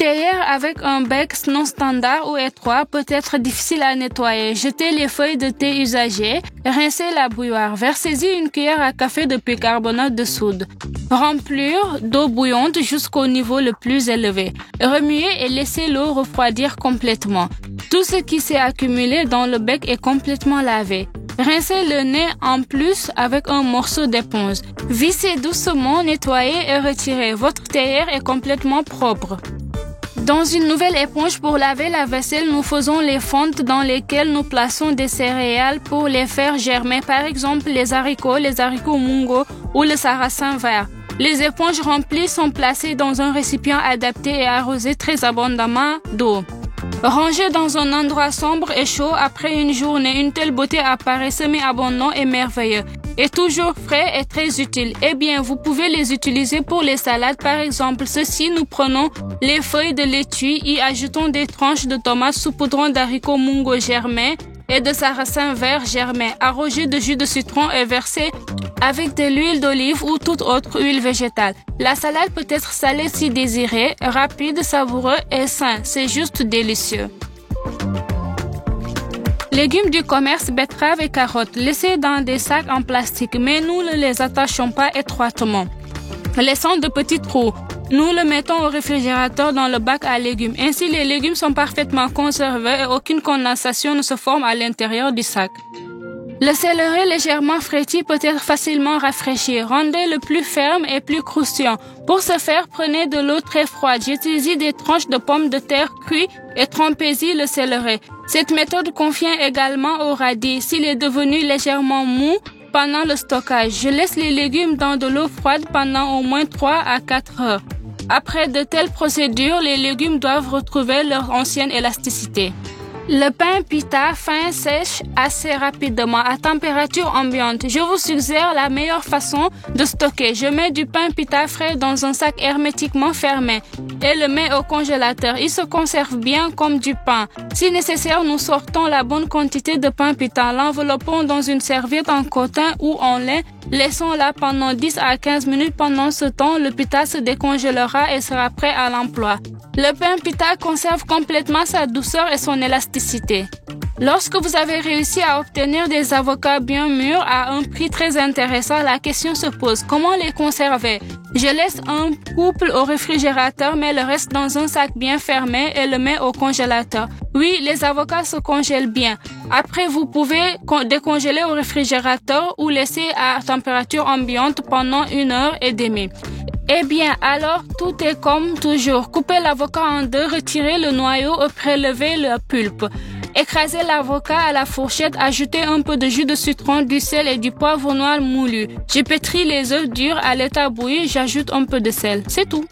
théière avec un bec non standard ou étroit peut être difficile à nettoyer. Jetez les feuilles de thé usagées, rincez la bouilloire, versez-y une cuillère à café de bicarbonate de soude. Remplir d'eau bouillante jusqu'au niveau le plus élevé. Remuez et laissez l'eau refroidir complètement. Tout ce qui s'est accumulé dans le bec est complètement lavé. Rincez le nez en plus avec un morceau d'éponge. Vissez doucement, nettoyez et retirez. Votre théière est complètement propre. Dans une nouvelle éponge pour laver la vaisselle, nous faisons les fentes dans lesquelles nous plaçons des céréales pour les faire germer, par exemple les haricots mungo ou le sarrasin vert. Les éponges remplies sont placées dans un récipient adapté et arrosées très abondamment d'eau. Rangé dans un endroit sombre et chaud après une journée, une telle beauté apparaît semi-abondant et merveilleux. Et toujours frais et très utile. Eh bien, vous pouvez les utiliser pour les salades. Par exemple, ceci, nous prenons les feuilles de laitue, y ajoutons des tranches de tomates, saupoudrons d'haricots mungo germés et de sarrasin vert germé, arrosé de jus de citron et versé avec de l'huile d'olive ou toute autre huile végétale. La salade peut être salée si désirée, rapide, savoureux et sain. C'est juste délicieux. Légumes du commerce, betteraves et carottes, laissés dans des sacs en plastique, mais nous ne les attachons pas étroitement. Laissons de petits trous. Nous le mettons au réfrigérateur dans le bac à légumes. Ainsi, les légumes sont parfaitement conservés et aucune condensation ne se forme à l'intérieur du sac. Le céleri légèrement fréti peut être facilement rafraîchi. Rendez-le plus ferme et plus croustillant. Pour ce faire, prenez de l'eau très froide. Utilisez des tranches de pommes de terre cuites et trempez-y le céleri. Cette méthode convient également au radis s'il est devenu légèrement mou pendant le stockage. Je laisse les légumes dans de l'eau froide pendant au moins 3 à 4 heures. Après de telles procédures, les légumes doivent retrouver leur ancienne élasticité. Le pain pita fin sèche assez rapidement à température ambiante. Je vous suggère la meilleure façon de stocker. Je mets du pain pita frais dans un sac hermétiquement fermé et le mets au congélateur. Il se conserve bien comme du pain. Si nécessaire, nous sortons la bonne quantité de pain pita, l'enveloppons dans une serviette en coton ou en lin. Laissons-la pendant 10 à 15 minutes. Pendant ce temps, le pita se décongélera et sera prêt à l'emploi. Le pain pita conserve complètement sa douceur et son élasticité. Lorsque vous avez réussi à obtenir des avocats bien mûrs à un prix très intéressant, la question se pose: comment les conserver? Je laisse un couple au réfrigérateur, mets le reste dans un sac bien fermé et le mets au congélateur. Oui, les avocats se congèlent bien. Après, vous pouvez décongeler au réfrigérateur ou laisser à température ambiante pendant 1h30. Eh bien, alors, tout est comme toujours. Coupez l'avocat en deux, retirez le noyau et prélevez la pulpe. Écrasez l'avocat à la fourchette, ajoutez un peu de jus de citron, du sel et du poivre noir moulu. Je pétris les œufs durs à l'état bouilli, j'ajoute un peu de sel. C'est tout.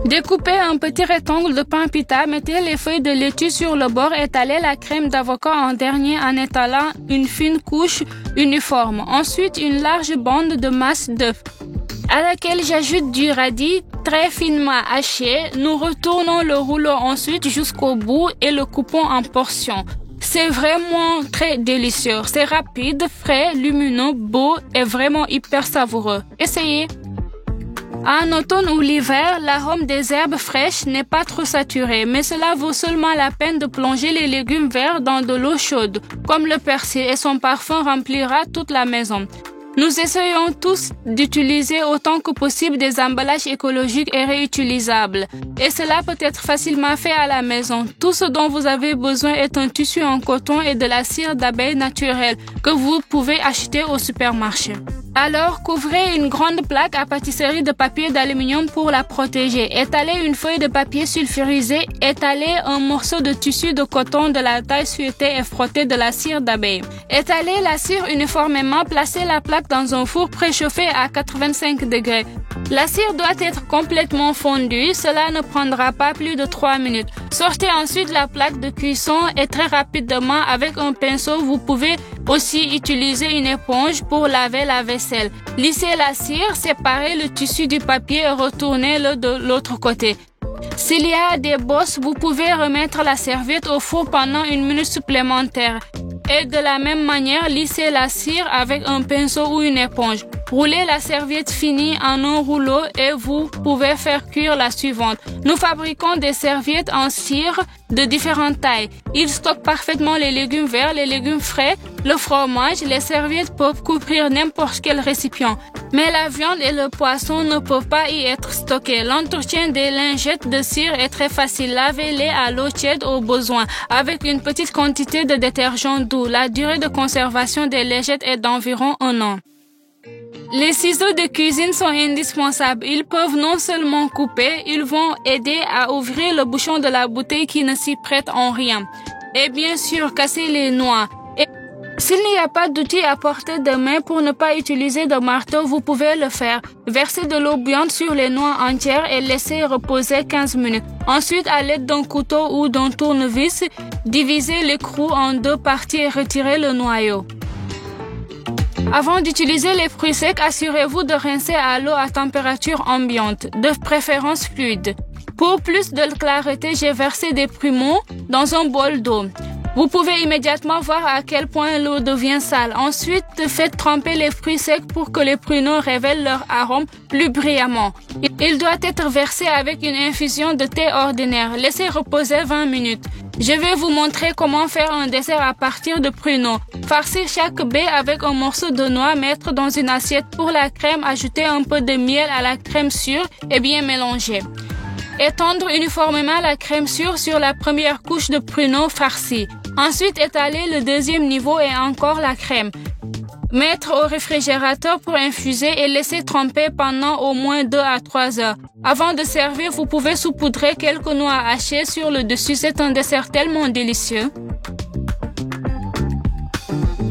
Découpez un petit rectangle de pain pita, mettez les feuilles de laitue sur le bord, étalez la crème d'avocat en dernier en étalant une fine couche uniforme. Ensuite, une large bande de masse d'œufs, à laquelle j'ajoute du radis très finement haché. Nous retournons le rouleau ensuite jusqu'au bout et le coupons en portions. C'est vraiment très délicieux. C'est rapide, frais, lumineux, beau et vraiment hyper savoureux. Essayez! En automne ou l'hiver, l'arôme des herbes fraîches n'est pas trop saturé, mais cela vaut seulement la peine de plonger les légumes verts dans de l'eau chaude, comme le persil, et son parfum remplira toute la maison. Nous essayons tous d'utiliser autant que possible des emballages écologiques et réutilisables. Et cela peut être facilement fait à la maison. Tout ce dont vous avez besoin est un tissu en coton et de la cire d'abeille naturelle que vous pouvez acheter au supermarché. Alors, couvrez une grande plaque à pâtisserie de papier d'aluminium pour la protéger. Étalez une feuille de papier sulfurisé. Étalez un morceau de tissu de coton de la taille souhaitée et frottez de la cire d'abeille. Étalez la cire uniformément. Placez la plaque dans un four préchauffé à 85 degrés. La cire doit être complètement fondue. Cela ne prendra pas plus de 3 minutes. Sortez ensuite la plaque de cuisson et très rapidement avec un pinceau, vous pouvez aussi utiliser une éponge pour laver la vaisselle. Lissez la cire, séparez le tissu du papier et retournez-le de l'autre côté. S'il y a des bosses, vous pouvez remettre la serviette au four pendant 1 minute supplémentaire. Et de la même manière, lissez la cire avec un pinceau ou une éponge. Roulez la serviette finie en un rouleau et vous pouvez faire cuire la suivante. Nous fabriquons des serviettes en cire de différentes tailles. Ils stockent parfaitement les légumes verts, les légumes frais, le fromage. Les serviettes peuvent couvrir n'importe quel récipient. Mais la viande et le poisson ne peuvent pas y être stockés. L'entretien des lingettes de cire est très facile. Lavez-les à l'eau tiède au besoin, avec une petite quantité de détergent doux. La durée de conservation des lingettes est d'environ 1 an. Les ciseaux de cuisine sont indispensables. Ils peuvent non seulement couper, ils vont aider à ouvrir le bouchon de la bouteille qui ne s'y prête en rien. Et bien sûr, casser les noix. Et s'il n'y a pas d'outil à portée de main pour ne pas utiliser de marteau, vous pouvez le faire. Versez de l'eau bouillante sur les noix entières et laissez reposer 15 minutes. Ensuite, à l'aide d'un couteau ou d'un tournevis, divisez l'écrou en 2 parties et retirez le noyau. Avant d'utiliser les fruits secs, assurez-vous de rincer à l'eau à température ambiante, de préférence fluide. Pour plus de clarté, j'ai versé des prumeaux dans un bol d'eau. Vous pouvez immédiatement voir à quel point l'eau devient sale. Ensuite, faites tremper les fruits secs pour que les pruneaux révèlent leur arôme plus brillamment. Il doit être versé avec une infusion de thé ordinaire. Laissez reposer 20 minutes. Je vais vous montrer comment faire un dessert à partir de pruneaux. Farcir chaque baie avec un morceau de noix, mettre dans une assiette. Pour la crème, ajouter un peu de miel à la crème sûre et bien mélanger. Étendre uniformément la crème sûre sur la première couche de pruneaux farcis. Ensuite, étaler le deuxième niveau et encore la crème. Mettre au réfrigérateur pour infuser et laisser tremper pendant au moins 2 à 3 heures. Avant de servir, vous pouvez saupoudrer quelques noix hachées sur le dessus. C'est un dessert tellement délicieux.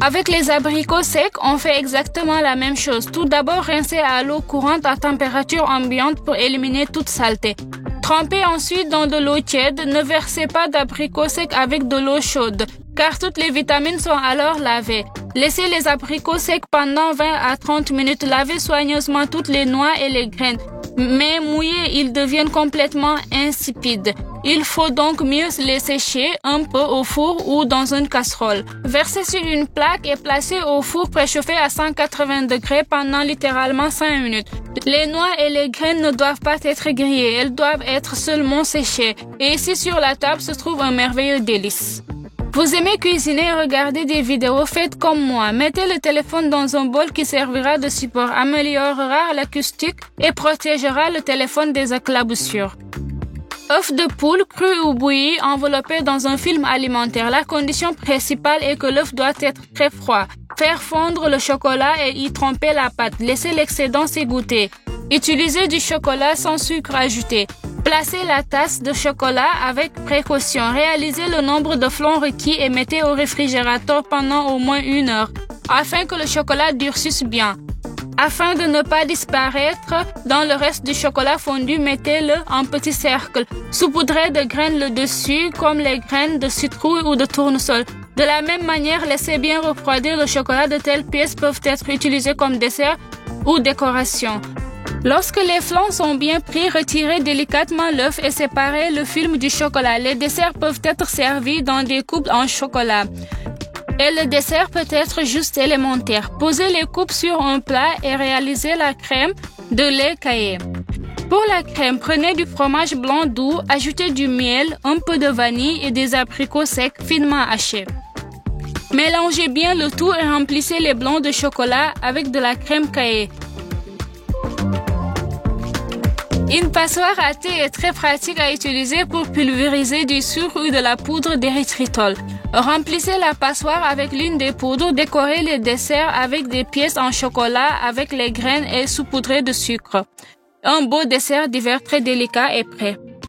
Avec les abricots secs, on fait exactement la même chose. Tout d'abord, rincez à l'eau courante à température ambiante pour éliminer toute saleté. Trempez ensuite dans de l'eau tiède. Ne versez pas d'abricots secs avec de l'eau chaude, car toutes les vitamines sont alors lavées. Laissez les abricots secs pendant 20 à 30 minutes. Lavez soigneusement toutes les noix et les graines. Mais mouillés, ils deviennent complètement insipides. Il faut donc mieux les sécher un peu au four ou dans une casserole. Versez sur une plaque et placez au four préchauffé à 180 degrés pendant littéralement 5 minutes. Les noix et les graines ne doivent pas être grillées, elles doivent être seulement séchées. Et ici sur la table se trouve un merveilleux délice. Vous aimez cuisiner et regarder des vidéos? Faites comme moi. Mettez le téléphone dans un bol qui servira de support, améliorera l'acoustique et protégera le téléphone des éclaboussures. Œuf de poule cru ou bouilli enveloppé dans un film alimentaire. La condition principale est que l'œuf doit être très froid. Faire fondre le chocolat et y tremper la pâte. Laissez l'excédent s'égoutter. Utilisez du chocolat sans sucre ajouté. Placez la tasse de chocolat avec précaution. Réalisez le nombre de flocons requis et mettez au réfrigérateur pendant au moins 1 heure, afin que le chocolat durcisse bien. Afin de ne pas disparaître dans le reste du chocolat fondu, mettez-le en petits cercles. Saupoudrez de graines le dessus, comme les graines de citrouille ou de tournesol. De la même manière, laissez bien refroidir le chocolat. De telles pièces peuvent être utilisées comme dessert ou décoration. Lorsque les flancs sont bien pris, retirez délicatement l'œuf et séparez le film du chocolat. Les desserts peuvent être servis dans des coupes en chocolat. Et le dessert peut être juste élémentaire. Posez les coupes sur un plat et réalisez la crème de lait caillé. Pour la crème, prenez du fromage blanc doux, ajoutez du miel, un peu de vanille et des abricots secs finement hachés. Mélangez bien le tout et remplissez les blancs de chocolat avec de la crème caillée. Une passoire à thé est très pratique à utiliser pour pulvériser du sucre ou de la poudre d'érythritol. Remplissez la passoire avec l'une des poudres, décorez les desserts avec des pièces en chocolat avec les graines et saupoudrez de sucre. Un beau dessert d'hiver très délicat est prêt.